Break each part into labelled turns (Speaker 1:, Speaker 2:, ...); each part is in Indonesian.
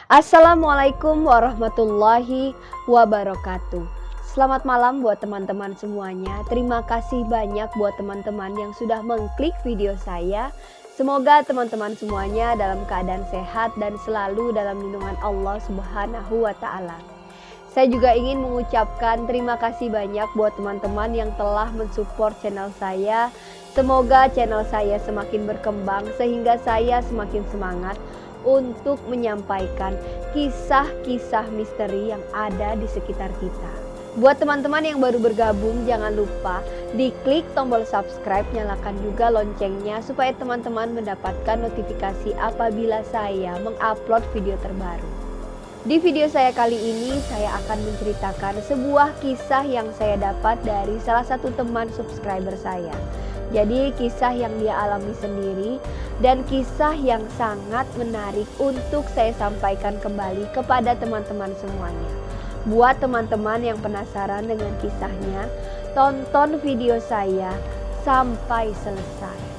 Speaker 1: Assalamualaikum warahmatullahi wabarakatuh. Selamat malam buat teman-teman semuanya. Terima kasih banyak buat teman-teman yang sudah mengklik video saya. Semoga teman-teman semuanya dalam keadaan sehat dan selalu dalam lindungan Allah Subhanahu wa Ta'ala. Saya juga ingin mengucapkan terima kasih banyak buat teman-teman yang telah mensupport channel saya. Semoga channel saya semakin berkembang sehingga saya semakin semangat untuk menyampaikan kisah-kisah misteri yang ada di sekitar kita. Buat teman-teman yang baru bergabung, jangan lupa diklik tombol subscribe, nyalakan juga loncengnya supaya teman-teman mendapatkan notifikasi apabila saya mengupload video terbaru. Di video saya kali ini, saya akan menceritakan sebuah kisah yang saya dapat dari salah satu teman subscriber saya. Jadi kisah yang dia alami sendiri dan kisah yang sangat menarik untuk saya sampaikan kembali kepada teman-teman semuanya. Buat teman-teman yang penasaran dengan kisahnya, tonton video saya sampai selesai.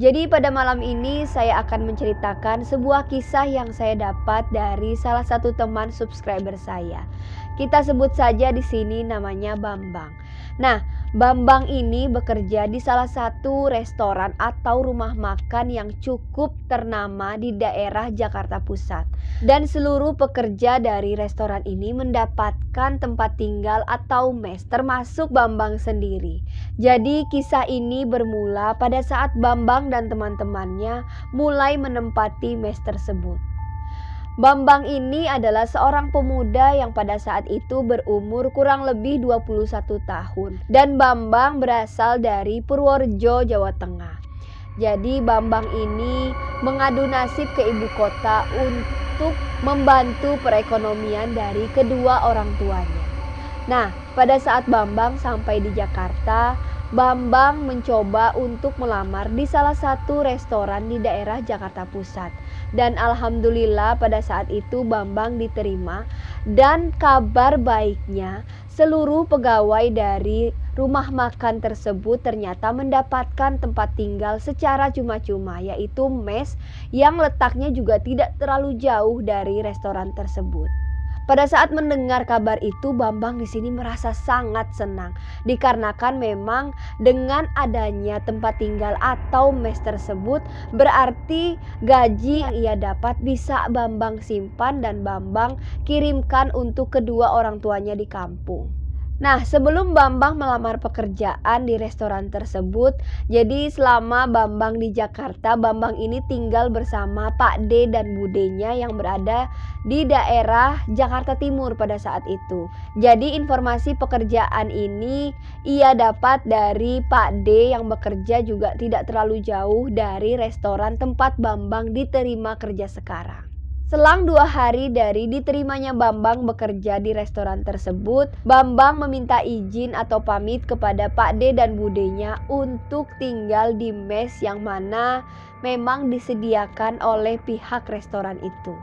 Speaker 1: Jadi pada malam ini saya akan menceritakan sebuah kisah yang saya dapat dari salah satu teman subscriber saya. Kita sebut saja di sini namanya Bambang. Nah, Bambang ini bekerja di salah satu restoran atau rumah makan yang cukup ternama di daerah Jakarta Pusat. Dan seluruh pekerja dari restoran ini mendapatkan tempat tinggal atau mes, termasuk Bambang sendiri. Jadi kisah ini bermula pada saat Bambang dan teman-temannya mulai menempati mes tersebut. Bambang ini adalah seorang pemuda yang pada saat itu berumur kurang lebih 21 tahun. Dan Bambang berasal dari Purworejo, Jawa Tengah. Jadi Bambang ini mengadu nasib ke ibu kota untuk membantu perekonomian dari kedua orang tuanya. Nah, pada saat Bambang sampai di Jakarta, Bambang mencoba untuk melamar di salah satu restoran di daerah Jakarta Pusat. Dan alhamdulillah pada saat itu Bambang diterima, dan kabar baiknya seluruh pegawai dari rumah makan tersebut ternyata mendapatkan tempat tinggal secara cuma-cuma, yaitu mes yang letaknya juga tidak terlalu jauh dari restoran tersebut. Pada saat mendengar kabar itu, Bambang di sini merasa sangat senang dikarenakan memang dengan adanya tempat tinggal atau mes tersebut berarti gaji yang ia dapat bisa Bambang simpan dan Bambang kirimkan untuk kedua orang tuanya di kampung. Nah, sebelum Bambang melamar pekerjaan di restoran tersebut, jadi selama Bambang di Jakarta, Bambang ini tinggal bersama Pak D dan Budenya yang berada di daerah Jakarta Timur pada saat itu. Jadi informasi pekerjaan ini ia dapat dari Pak D yang bekerja juga tidak terlalu jauh dari restoran tempat Bambang diterima kerja sekarang. Selang 2 hari dari diterimanya Bambang bekerja di restoran tersebut, Bambang meminta izin atau pamit kepada Pak D dan Budenya untuk tinggal di mes yang mana memang disediakan oleh pihak restoran itu.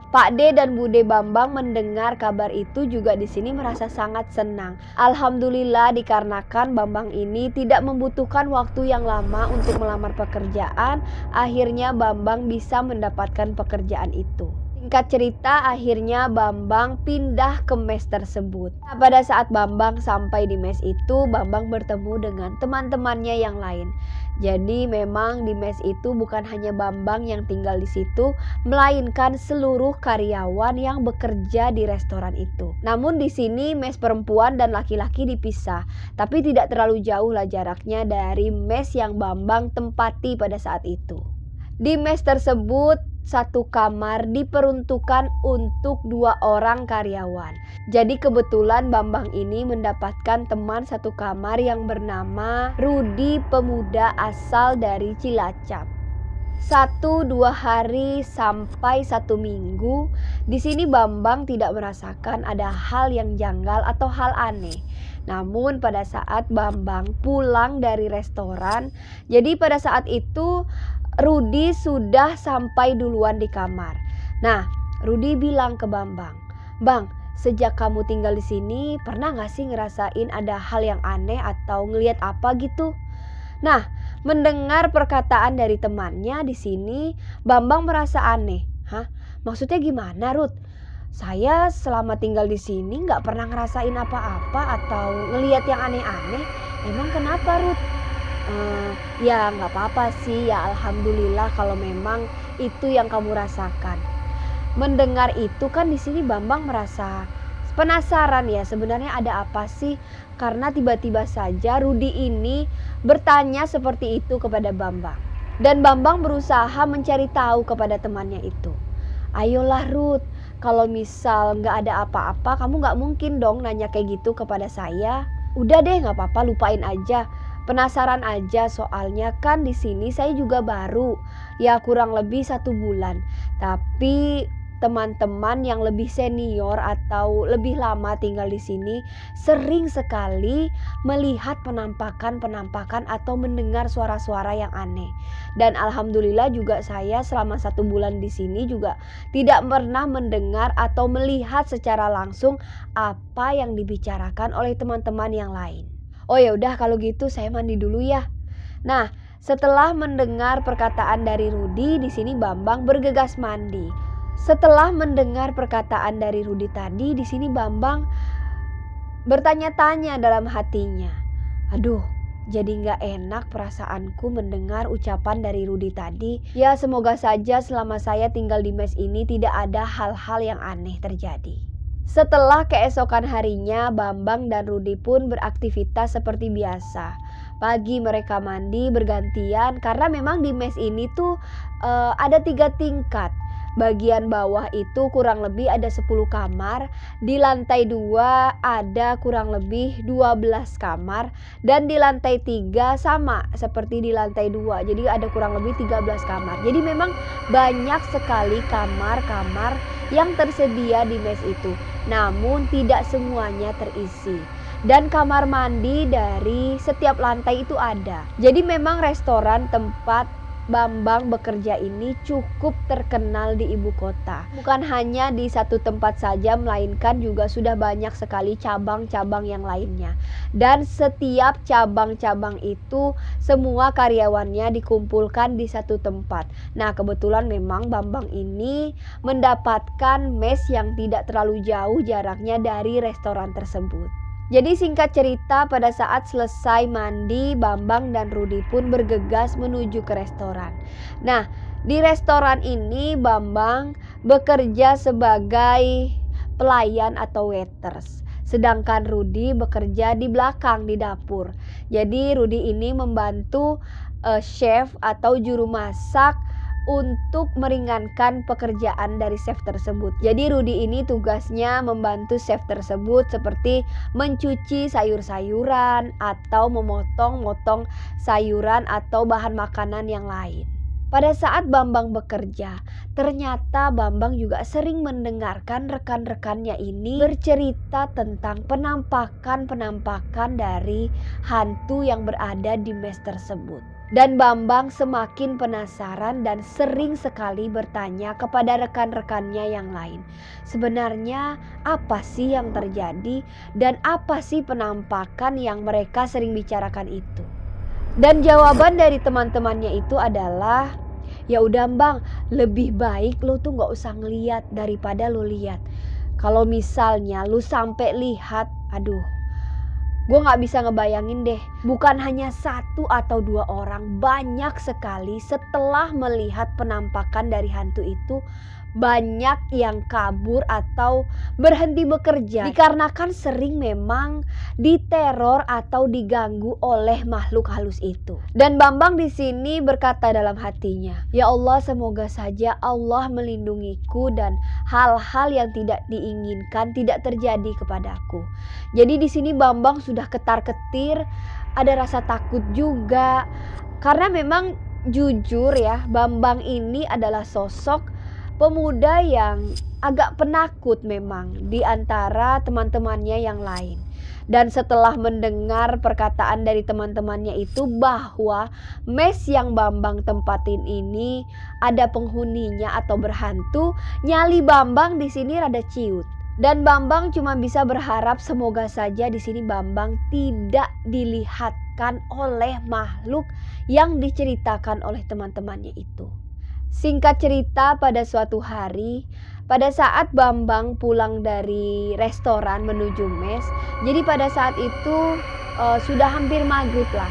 Speaker 1: Pak D dan Bude Bambang mendengar kabar itu juga di sini merasa sangat senang. Alhamdulillah dikarenakan Bambang ini tidak membutuhkan waktu yang lama untuk melamar pekerjaan, akhirnya Bambang bisa mendapatkan pekerjaan itu. Singkat cerita, akhirnya Bambang pindah ke mes tersebut. Nah, pada saat Bambang sampai di mes itu, Bambang bertemu dengan teman-temannya yang lain. Jadi memang di mes itu bukan hanya Bambang yang tinggal di situ, melainkan seluruh karyawan yang bekerja di restoran itu. Namun di sini mes perempuan dan laki-laki dipisah, tapi tidak terlalu jauh lah jaraknya dari mes yang Bambang tempati pada saat itu. Di mes tersebut satu kamar diperuntukkan untuk 2 orang karyawan. Jadi kebetulan Bambang ini mendapatkan teman satu kamar yang bernama Rudi, pemuda asal dari Cilacap. 1-2 hari sampai 1 minggu, di sini Bambang tidak merasakan ada hal yang janggal atau hal aneh. Namun pada saat Bambang pulang dari restoran, jadi pada saat itu Rudi sudah sampai duluan di kamar. Nah, Rudi bilang ke Bambang, "Bang, sejak kamu tinggal di sini, pernah gak sih ngerasain ada hal yang aneh atau ngelihat apa gitu?" Nah, mendengar perkataan dari temannya di sini, Bambang merasa aneh. "Hah? Maksudnya gimana, Ruth? Saya selama tinggal di sini nggak pernah ngerasain apa-apa atau ngelihat yang aneh-aneh. Emang kenapa, Ruth?" Ya nggak apa-apa sih, ya alhamdulillah kalau memang itu yang kamu rasakan." Mendengar itu kan di sini Bambang merasa penasaran ya, sebenarnya ada apa sih? Karena tiba-tiba saja Rudi ini bertanya seperti itu kepada Bambang. Dan Bambang berusaha mencari tahu kepada temannya itu. "Ayolah Ruth, kalau misal nggak ada apa-apa, kamu nggak mungkin dong nanya kayak gitu kepada saya. Udah deh, nggak apa-apa, lupain aja. Penasaran aja, soalnya kan di sini saya juga baru, ya kurang lebih 1 bulan. Tapi teman-teman yang lebih senior atau lebih lama tinggal di sini sering sekali melihat penampakan-penampakan atau mendengar suara-suara yang aneh. Dan alhamdulillah juga saya selama 1 bulan di sini juga tidak pernah mendengar atau melihat secara langsung apa yang dibicarakan oleh teman-teman yang lain. Oh ya udah kalau gitu saya mandi dulu ya." Nah, setelah mendengar perkataan dari Rudi, di sini Bambang bergegas mandi. Setelah mendengar perkataan dari Rudi tadi, di sini Bambang bertanya-tanya dalam hatinya. "Aduh, jadi nggak enak perasaanku mendengar ucapan dari Rudi tadi. Ya semoga saja selama saya tinggal di mes ini tidak ada hal-hal yang aneh terjadi." Setelah keesokan harinya, Bambang dan Rudi pun beraktivitas seperti biasa. Pagi mereka mandi bergantian karena memang di mes ini tuh ada 3 tingkat. Bagian bawah itu kurang lebih ada 10 kamar, di lantai 2 ada kurang lebih 12 kamar, dan di lantai 3 sama seperti di lantai 2. Jadi ada kurang lebih 13 kamar. Jadi memang banyak sekali kamar-kamar yang tersedia di mes itu. Namun tidak semuanya terisi. Dan kamar mandi dari setiap lantai itu ada. Jadi memang restoran tempat Bambang bekerja ini cukup terkenal di ibu kota. Bukan hanya di satu tempat saja, melainkan juga sudah banyak sekali cabang-cabang yang lainnya. Dan setiap cabang-cabang itu semua karyawannya dikumpulkan di satu tempat. Nah, kebetulan memang Bambang ini mendapatkan mes yang tidak terlalu jauh jaraknya dari restoran tersebut. Jadi singkat cerita, pada saat selesai mandi, Bambang dan Rudi pun bergegas menuju ke restoran. Nah, di restoran ini Bambang bekerja sebagai pelayan atau waiters. Sedangkan Rudi bekerja di belakang di dapur. Jadi Rudi ini membantu chef atau juru masak untuk meringankan pekerjaan dari chef tersebut. Jadi Rudi ini tugasnya membantu chef tersebut seperti mencuci sayur-sayuran atau memotong-motong sayuran atau bahan makanan yang lain. Pada saat Bambang bekerja, ternyata Bambang juga sering mendengarkan rekan-rekannya ini bercerita tentang penampakan-penampakan dari hantu yang berada di mes tersebut. Dan Bambang semakin penasaran dan sering sekali bertanya kepada rekan-rekannya yang lain. Sebenarnya apa sih yang terjadi dan apa sih penampakan yang mereka sering bicarakan itu? Dan jawaban dari teman-temannya itu adalah, "Ya udah Bang, lebih baik lu tuh gak usah ngeliat daripada lu lihat. Kalau misalnya lu sampai lihat, aduh, gue gak bisa ngebayangin deh, bukan hanya 1 atau 2 orang, banyak sekali setelah melihat penampakan dari hantu itu, banyak yang kabur atau berhenti bekerja dikarenakan sering memang diteror atau diganggu oleh makhluk halus itu. Dan Bambang di sini berkata dalam hatinya, "Ya Allah, semoga saja Allah melindungiku dan hal-hal yang tidak diinginkan tidak terjadi kepadaku." Jadi di sini Bambang sudah ketar-ketir, ada rasa takut juga. Karena memang jujur ya, Bambang ini adalah sosok pemuda yang agak penakut memang di antara teman-temannya yang lain. Dan setelah mendengar perkataan dari teman-temannya itu bahwa mes yang Bambang tempatin ini ada penghuninya atau berhantu, nyali Bambang di sini rada ciut. Dan Bambang cuma bisa berharap semoga saja di sini Bambang tidak dilihatkan oleh makhluk yang diceritakan oleh teman-temannya itu. Singkat cerita, pada suatu hari, pada saat Bambang pulang dari restoran menuju mes, jadi pada saat itu sudah hampir maghrib lah.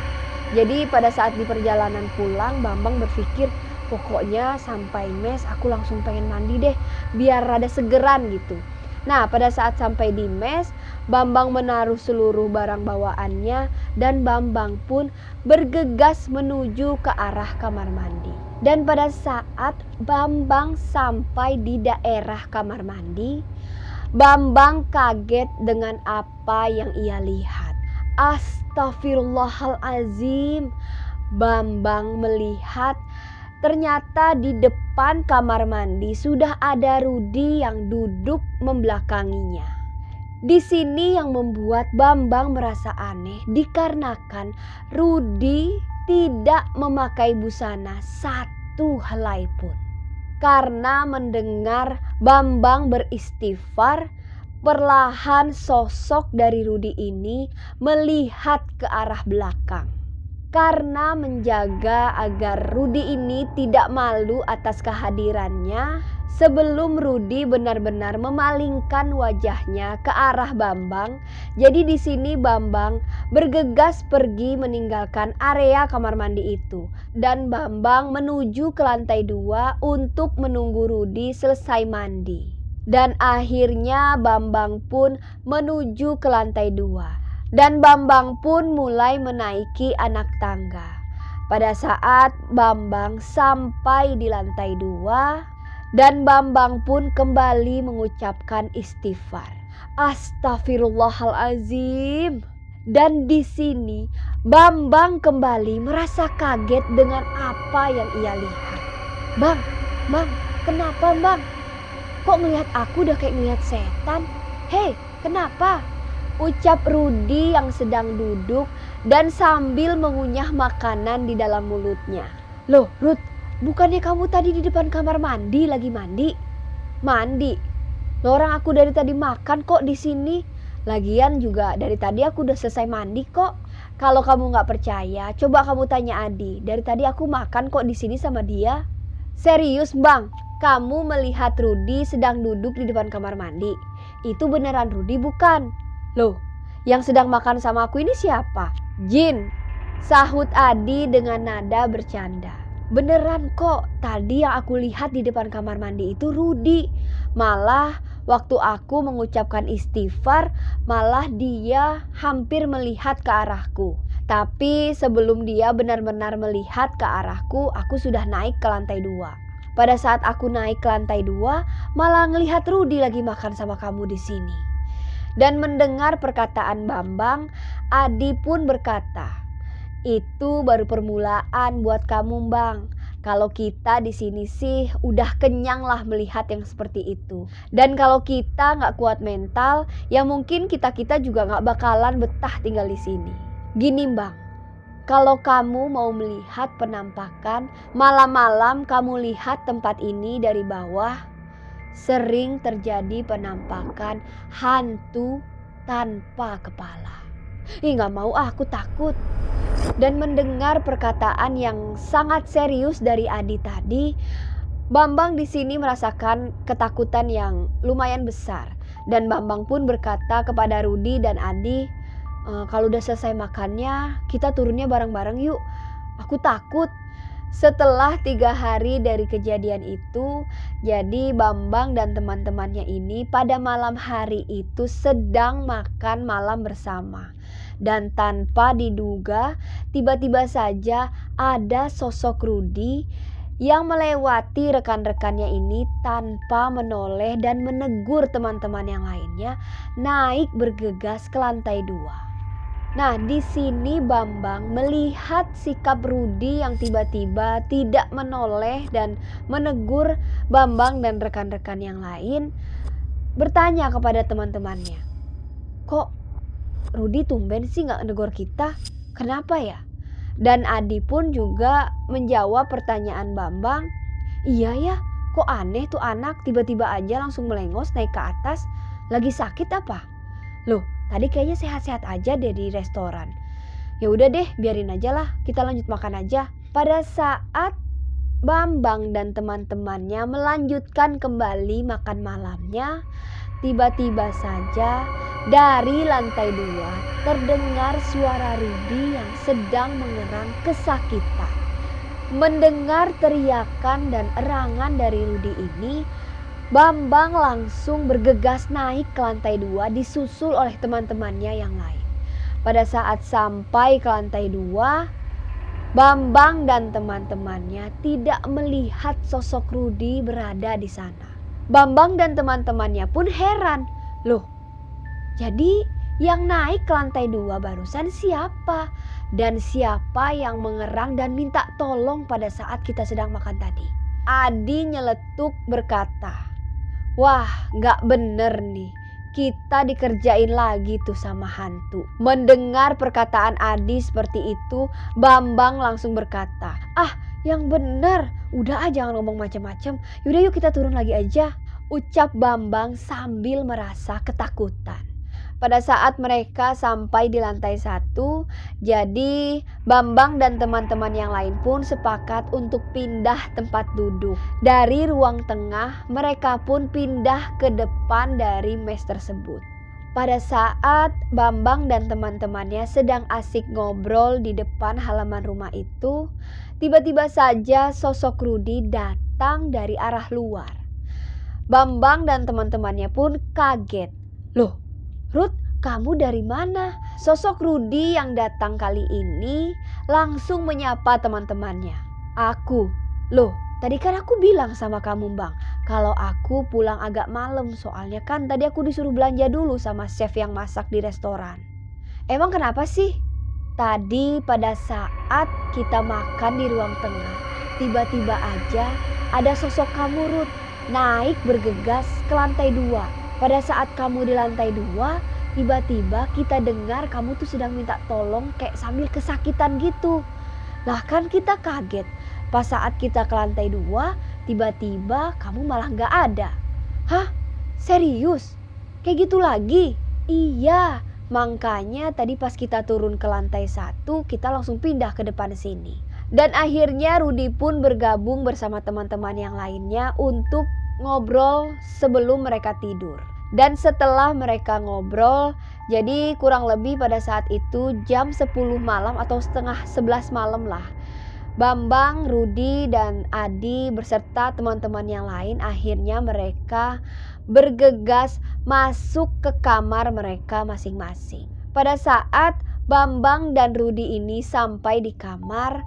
Speaker 1: Jadi pada saat di perjalanan pulang, Bambang berpikir, pokoknya sampai mes aku langsung pengen mandi deh, biar rada segeran gitu. Nah, pada saat sampai di mes, Bambang menaruh seluruh barang bawaannya dan Bambang pun bergegas menuju ke arah kamar mandi. Dan pada saat Bambang sampai di daerah kamar mandi, Bambang kaget dengan apa yang ia lihat. Astagfirullahalazim. Bambang melihat ternyata di depan kamar mandi sudah ada Rudi yang duduk membelakanginya. Di sini yang membuat Bambang merasa aneh dikarenakan Rudi tidak memakai busana satu helai pun. Karena mendengar Bambang beristighfar, perlahan sosok dari Rudi ini melihat ke arah belakang. Karena menjaga agar Rudi ini tidak malu atas kehadirannya, sebelum Rudi benar-benar memalingkan wajahnya ke arah Bambang. Jadi di sini Bambang bergegas pergi meninggalkan area kamar mandi itu. Dan Bambang menuju ke lantai 2 untuk menunggu Rudi selesai mandi. Dan akhirnya Bambang pun menuju ke lantai 2. Dan Bambang pun mulai menaiki anak tangga. Pada saat Bambang sampai di lantai 2, dan Bambang pun kembali mengucapkan istighfar. Astagfirullahalazim. Dan di sini Bambang kembali merasa kaget dengan apa yang ia lihat. Bang, kenapa Bang? Kok ngelihat aku udah kayak ngelihat setan? Hei, kenapa? Ucap Rudi yang sedang duduk dan sambil mengunyah makanan di dalam mulutnya. Loh Rud, bukannya kamu tadi di depan kamar mandi lagi mandi? Mandi? Loh, orang aku dari tadi makan kok di sini. Lagian juga dari tadi aku udah selesai mandi kok. Kalau kamu nggak percaya, coba kamu tanya Adi. Dari tadi aku makan kok di sini sama dia. Serius Bang, kamu melihat Rudi sedang duduk di depan kamar mandi? Itu beneran Rudi bukan? Loh, yang sedang makan sama aku ini siapa? Jin, sahut Adi dengan nada bercanda. Beneran kok, tadi yang aku lihat di depan kamar mandi itu Rudi. Malah waktu aku mengucapkan istighfar, malah dia hampir melihat ke arahku. Tapi sebelum dia benar-benar melihat ke arahku, aku sudah naik ke lantai 2. Pada saat aku naik ke lantai 2, malah ngelihat Rudi lagi makan sama kamu di sini. Dan mendengar perkataan Bambang, Adi pun berkata, "Itu baru permulaan buat kamu Bang. Kalau kita di sini sih udah kenyang lah melihat yang seperti itu. Dan kalau kita nggak kuat mental, ya mungkin kita juga nggak bakalan betah tinggal di sini. Gini Bang, kalau kamu mau melihat penampakan, malam-malam kamu lihat tempat ini dari bawah. Sering terjadi penampakan hantu tanpa kepala." Ih, gak mau aku takut. Dan mendengar perkataan yang sangat serius dari Adi tadi, Bambang di sini merasakan ketakutan yang lumayan besar. Dan Bambang pun berkata kepada Rudi dan Adi, "Kalau udah selesai makannya, kita turunnya bareng-bareng yuk. Aku takut." Setelah 3 hari dari kejadian itu, jadi Bambang dan teman-temannya ini pada malam hari itu sedang makan malam bersama. Dan tanpa diduga, tiba-tiba saja ada sosok Rudi yang melewati rekan-rekannya ini tanpa menoleh dan menegur teman-teman yang lainnya, naik bergegas ke lantai 2. Nah, di sini Bambang melihat sikap Rudi yang tiba-tiba tidak menoleh dan menegur Bambang dan rekan-rekan yang lain, bertanya kepada teman-temannya, "Kok Rudi tumben sih nggak negor kita? Kenapa ya?" Dan Adi pun juga menjawab pertanyaan Bambang, "Iya ya, kok aneh tuh anak tiba-tiba aja langsung melengos naik ke atas. Lagi sakit apa? Loh, tadi kayaknya sehat-sehat aja deh di restoran. Ya udah deh, biarin aja lah, kita lanjut makan aja." Pada saat Bambang dan teman-temannya melanjutkan kembali makan malamnya, tiba-tiba saja dari lantai 2 terdengar suara Rudi yang sedang mengerang kesakitan. Mendengar teriakan dan erangan dari Rudi ini, Bambang langsung bergegas naik ke lantai 2 disusul oleh teman-temannya yang lain. Pada saat sampai ke lantai 2, Bambang dan teman-temannya tidak melihat sosok Rudi berada di sana. Bambang dan teman-temannya pun heran. Loh, jadi yang naik ke lantai 2 barusan siapa? Dan siapa yang mengerang dan minta tolong pada saat kita sedang makan tadi? Adi nyeletuk berkata, "Wah, gak bener nih. Kita dikerjain lagi tuh sama hantu." Mendengar perkataan Adi seperti itu, Bambang langsung berkata, "Ah, yang bener. Udah aja jangan ngomong macam-macam. Yaudah yuk kita turun lagi aja." Ucap Bambang sambil merasa ketakutan. Pada saat mereka sampai di lantai 1, jadi Bambang dan teman-teman yang lain pun sepakat untuk pindah tempat duduk. Dari ruang tengah, mereka pun pindah ke depan dari mes tersebut. Pada saat Bambang dan teman-temannya sedang asik ngobrol di depan halaman rumah itu, tiba-tiba saja sosok Rudi datang dari arah luar. Bambang dan teman-temannya pun kaget. "Loh, Ruth, kamu dari mana?" Sosok Rudi yang datang kali ini langsung menyapa teman-temannya. "Aku. Loh, tadi kan aku bilang sama kamu, Bang, kalau aku pulang agak malam, soalnya kan tadi aku disuruh belanja dulu sama chef yang masak di restoran." "Emang kenapa sih?" "Tadi pada saat kita makan di ruang tengah, tiba-tiba aja ada sosok kamu, Ruth, naik bergegas ke lantai 2. Pada saat kamu di lantai 2, tiba-tiba kita dengar kamu tuh sedang minta tolong kayak sambil kesakitan gitu. Lah kan kita kaget. Pas saat kita ke lantai 2, tiba-tiba kamu malah gak ada." "Hah? Serius? Kayak gitu lagi?" "Iya, makanya tadi pas kita turun ke lantai 1, kita langsung pindah ke depan sini." Dan akhirnya Rudi pun bergabung bersama teman-teman yang lainnya untuk ngobrol sebelum mereka tidur. Dan setelah mereka ngobrol, jadi kurang lebih pada saat itu jam 10 malam atau setengah 11 malam lah, Bambang, Rudi, dan Adi beserta teman-teman yang lain akhirnya mereka bergegas masuk ke kamar mereka masing-masing. Pada saat Bambang dan Rudi ini sampai di kamar,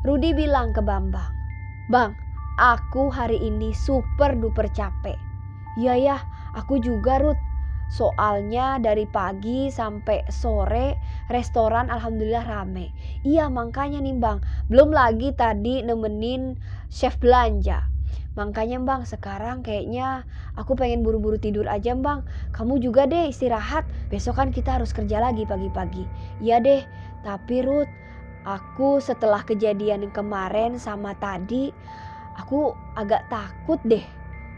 Speaker 1: Rudi bilang ke Bambang, "Bang, aku hari ini super duper capek." "Iya ya, aku juga, Ruth. Soalnya dari pagi sampai sore restoran alhamdulillah rame." "Iya makanya nih, Bang, belum lagi tadi nemenin chef belanja. Makanya, Bang, sekarang kayaknya aku pengen buru-buru tidur aja, Bang. Kamu juga deh istirahat, besok kan kita harus kerja lagi pagi-pagi." "Iya deh, tapi Ruth, aku setelah kejadian yang kemarin sama tadi, aku agak takut deh."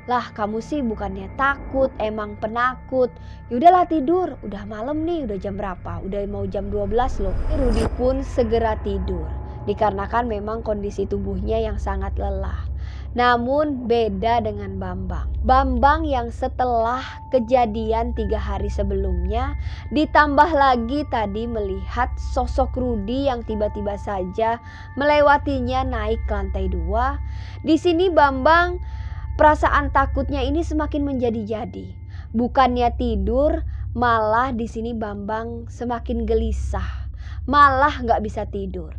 Speaker 1: "Lah kamu sih bukannya takut, emang penakut. Yaudahlah tidur, udah malam nih, udah jam berapa? Udah mau jam 12 loh." Rudi pun segera tidur, dikarenakan memang kondisi tubuhnya yang sangat lelah. Namun beda dengan Bambang. Bambang yang setelah kejadian 3 hari sebelumnya, ditambah lagi tadi melihat sosok Rudi yang tiba-tiba saja melewatinya naik ke lantai 2. Di sini Bambang perasaan takutnya ini semakin menjadi-jadi. Bukannya tidur, malah di sini Bambang semakin gelisah, malah gak bisa tidur.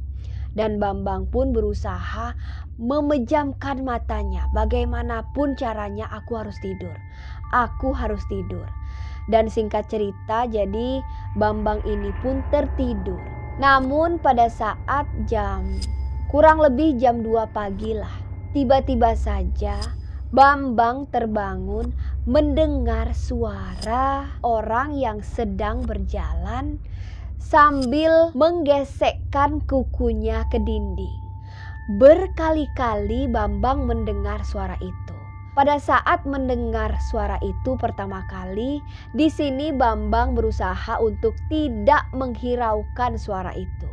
Speaker 1: Dan Bambang pun berusaha memejamkan matanya. Bagaimanapun caranya aku harus tidur. Aku harus tidur. Dan singkat cerita, jadi Bambang ini pun tertidur. Namun pada saat kurang lebih jam 2 pagi lah, tiba-tiba saja Bambang terbangun mendengar suara orang yang sedang berjalan sambil menggesekkan kukunya ke dinding. Berkali-kali Bambang mendengar suara itu. Pada saat mendengar suara itu pertama kali, di sini Bambang berusaha untuk tidak menghiraukan suara itu.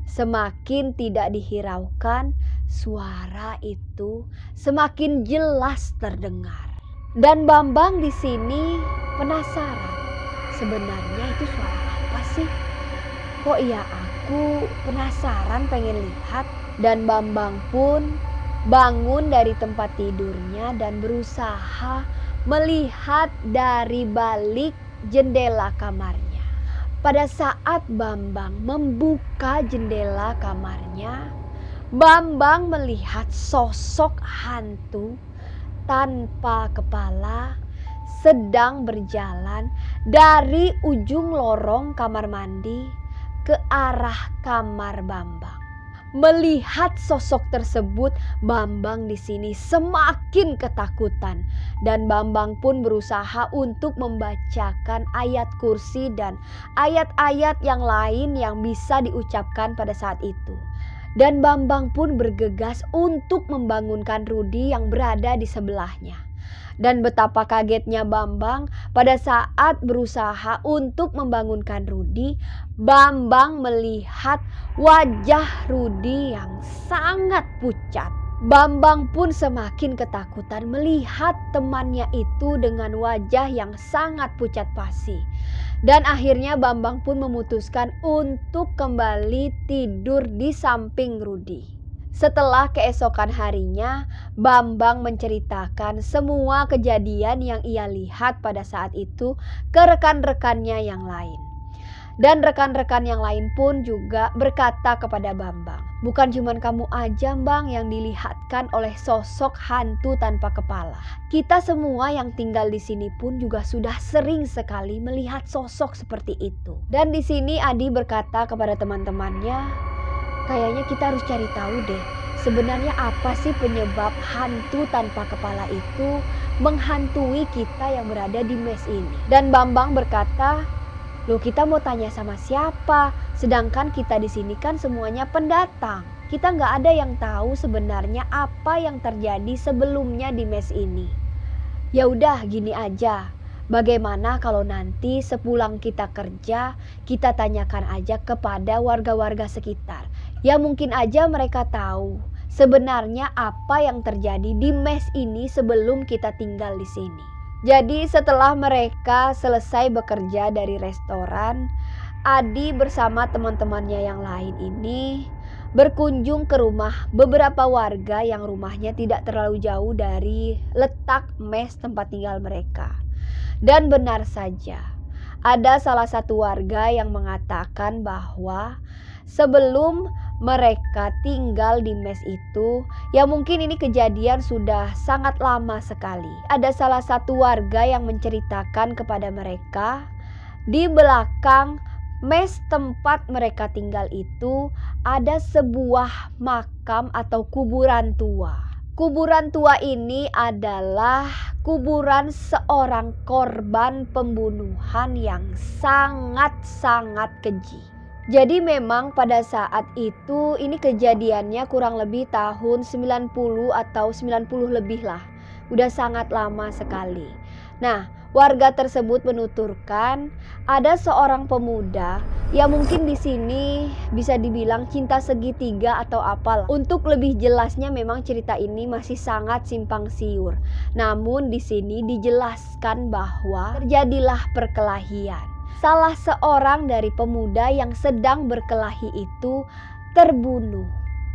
Speaker 1: Semakin tidak dihiraukan, suara itu semakin jelas terdengar. Dan Bambang di sini penasaran, sebenarnya itu suara apa sih? Kok ya aku penasaran pengen lihat. Dan Bambang pun bangun dari tempat tidurnya dan berusaha melihat dari balik jendela kamarnya. Pada saat Bambang membuka jendela kamarnya, Bambang melihat sosok hantu tanpa kepala sedang berjalan dari ujung lorong kamar mandi ke arah kamar Bambang. Melihat sosok tersebut, Bambang di sini semakin ketakutan dan Bambang pun berusaha untuk membacakan ayat kursi dan ayat-ayat yang lain yang bisa diucapkan pada saat itu. Dan Bambang pun bergegas untuk membangunkan Rudi yang berada di sebelahnya. Dan betapa kagetnya Bambang pada saat berusaha untuk membangunkan Rudi, Bambang melihat wajah Rudi yang sangat pucat. Bambang pun semakin ketakutan melihat temannya itu dengan wajah yang sangat pucat pasi. Dan akhirnya Bambang pun memutuskan untuk kembali tidur di samping Rudi. Setelah keesokan harinya, Bambang menceritakan semua kejadian yang ia lihat pada saat itu ke rekan-rekannya yang lain. Dan rekan-rekan yang lain pun juga berkata kepada Bambang, bukan cuma kamu aja Bang yang dilihatkan oleh sosok hantu tanpa kepala. Kita semua yang tinggal di sini pun juga sudah sering sekali melihat sosok seperti itu. Dan di sini Adi berkata kepada teman-temannya, kayaknya kita harus cari tahu deh, sebenarnya apa sih penyebab hantu tanpa kepala itu menghantui kita yang berada di mes ini. Dan Bambang berkata, loh kita mau tanya sama siapa? Sedangkan kita di sini kan semuanya pendatang. Kita nggak ada yang tahu sebenarnya apa yang terjadi sebelumnya di mes ini. Ya udah gini aja. Bagaimana kalau nanti sepulang kita kerja, kita tanyakan aja kepada warga-warga sekitar. Ya mungkin aja mereka tahu sebenarnya apa yang terjadi di mes ini sebelum kita tinggal di sini. Jadi setelah mereka selesai bekerja dari restoran, Adi bersama teman-temannya yang lain ini berkunjung ke rumah beberapa warga yang rumahnya tidak terlalu jauh dari letak mes tempat tinggal mereka. Dan benar saja, ada salah satu warga yang mengatakan bahwa sebelum mereka tinggal di mes itu, ya mungkin ini kejadian sudah sangat lama sekali. Ada salah satu warga yang menceritakan kepada mereka, di belakang mes tempat mereka tinggal itu ada sebuah makam atau kuburan tua. Kuburan tua ini adalah kuburan seorang korban pembunuhan yang sangat-sangat keji. Jadi memang pada saat itu ini kejadiannya kurang lebih tahun 90 atau 90 lebih lah. Udah sangat lama sekali. Nah, warga tersebut menuturkan ada seorang pemuda yang mungkin di sini bisa dibilang cinta segitiga atau apalah. Untuk lebih jelasnya memang cerita ini masih sangat simpang siur. Namun di sini dijelaskan bahwa terjadilah perkelahian. Salah seorang dari pemuda yang sedang berkelahi itu terbunuh.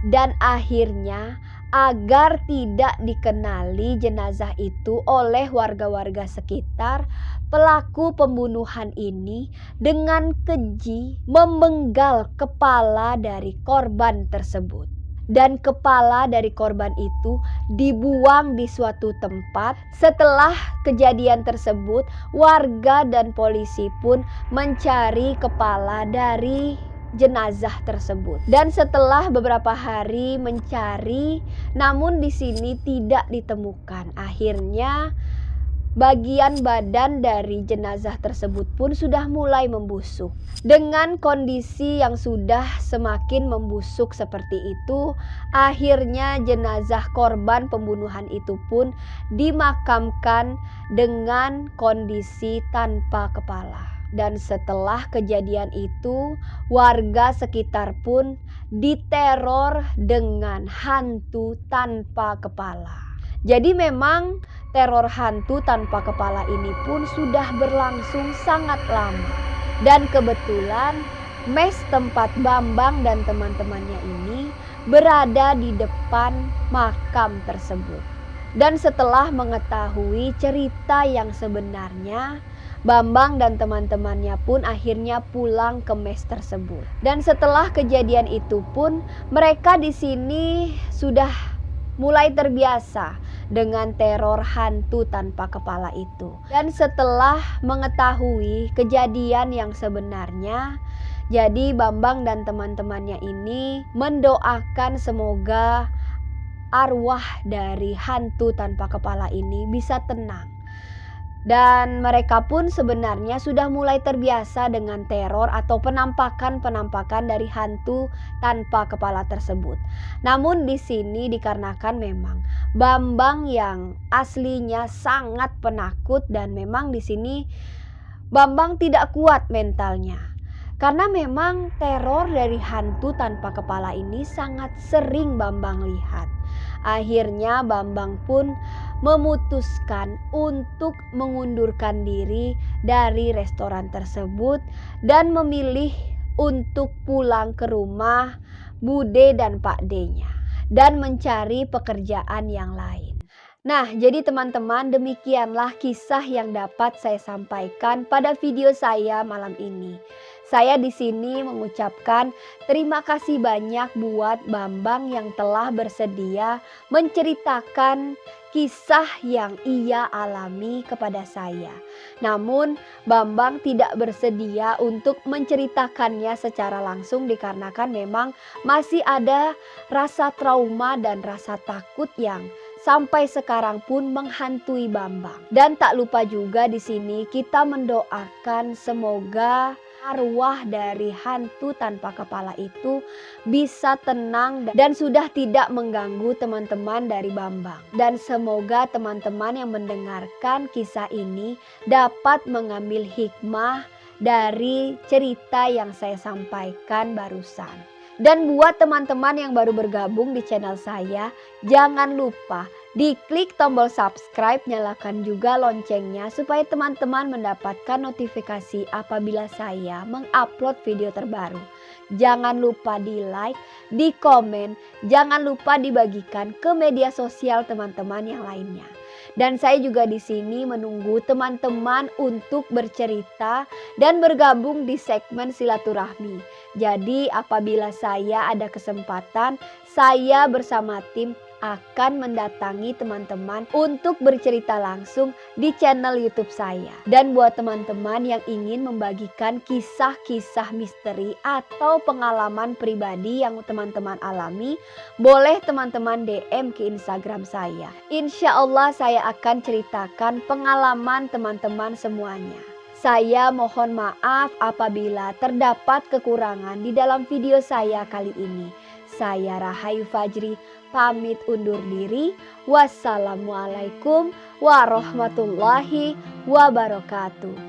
Speaker 1: Dan akhirnya agar tidak dikenali jenazah itu oleh warga-warga sekitar, pelaku pembunuhan ini dengan keji memenggal kepala dari korban tersebut. Dan kepala dari korban itu dibuang di suatu tempat. Setelah kejadian tersebut, warga dan polisi pun mencari kepala dari jenazah tersebut. Dan setelah beberapa hari mencari, namun di sini tidak ditemukan. Akhirnya bagian badan dari jenazah tersebut pun sudah mulai membusuk. Dengan kondisi yang sudah semakin membusuk seperti itu, akhirnya jenazah korban pembunuhan itu pun dimakamkan dengan kondisi tanpa kepala. Dan setelah kejadian itu, warga sekitar pun diteror dengan hantu tanpa kepala. Jadi memang teror hantu tanpa kepala ini pun sudah berlangsung sangat lama. Dan kebetulan mes tempat Bambang dan teman-temannya ini berada di depan makam tersebut. Dan setelah mengetahui cerita yang sebenarnya, Bambang dan teman-temannya pun akhirnya pulang ke mes tersebut. Dan setelah kejadian itu pun mereka di sini sudah mulai terbiasa dengan teror hantu tanpa kepala itu. Dan setelah mengetahui kejadian yang sebenarnya, jadi Bambang dan teman-temannya ini mendoakan semoga arwah dari hantu tanpa kepala ini bisa tenang. Dan mereka pun sebenarnya sudah mulai terbiasa dengan teror atau penampakan-penampakan dari hantu tanpa kepala tersebut. Namun di sini dikarenakan memang Bambang yang aslinya sangat penakut dan memang di sini Bambang tidak kuat mentalnya. Karena memang teror dari hantu tanpa kepala ini sangat sering Bambang lihat. Akhirnya Bambang pun memutuskan untuk mengundurkan diri dari restoran tersebut dan memilih untuk pulang ke rumah Bude dan Pak D-nya dan mencari pekerjaan yang lain. Nah, jadi teman-teman, demikianlah kisah yang dapat saya sampaikan pada video saya malam ini. Saya di sini mengucapkan terima kasih banyak buat Bambang yang telah bersedia menceritakan kisah yang ia alami kepada saya. Namun Bambang tidak bersedia untuk menceritakannya secara langsung dikarenakan memang masih ada rasa trauma dan rasa takut yang sampai sekarang pun menghantui Bambang. Dan tak lupa juga di sini kita mendoakan semoga arwah dari hantu tanpa kepala itu bisa tenang dan sudah tidak mengganggu teman-teman dari Bambang. Dan semoga teman-teman yang mendengarkan kisah ini dapat mengambil hikmah dari cerita yang saya sampaikan barusan. Dan buat teman-teman yang baru bergabung di channel saya, jangan lupa diklik tombol subscribe, nyalakan juga loncengnya supaya teman-teman mendapatkan notifikasi apabila saya mengupload video terbaru. Jangan lupa di like, di komen, jangan lupa dibagikan ke media sosial teman-teman yang lainnya. Dan saya juga di sini menunggu teman-teman untuk bercerita dan bergabung di segmen silaturahmi. Jadi apabila saya ada kesempatan, saya bersama tim akan mendatangi teman-teman untuk bercerita langsung di channel YouTube saya. Dan buat teman-teman yang ingin membagikan kisah-kisah misteri atau pengalaman pribadi yang teman-teman alami, boleh teman-teman DM ke Instagram saya. Insya Allah saya akan ceritakan pengalaman teman-teman semuanya. Saya mohon maaf apabila terdapat kekurangan di dalam video saya kali ini. Saya Rahayu Fajri pamit undur diri. Wassalamualaikum warahmatullahi wabarakatuh.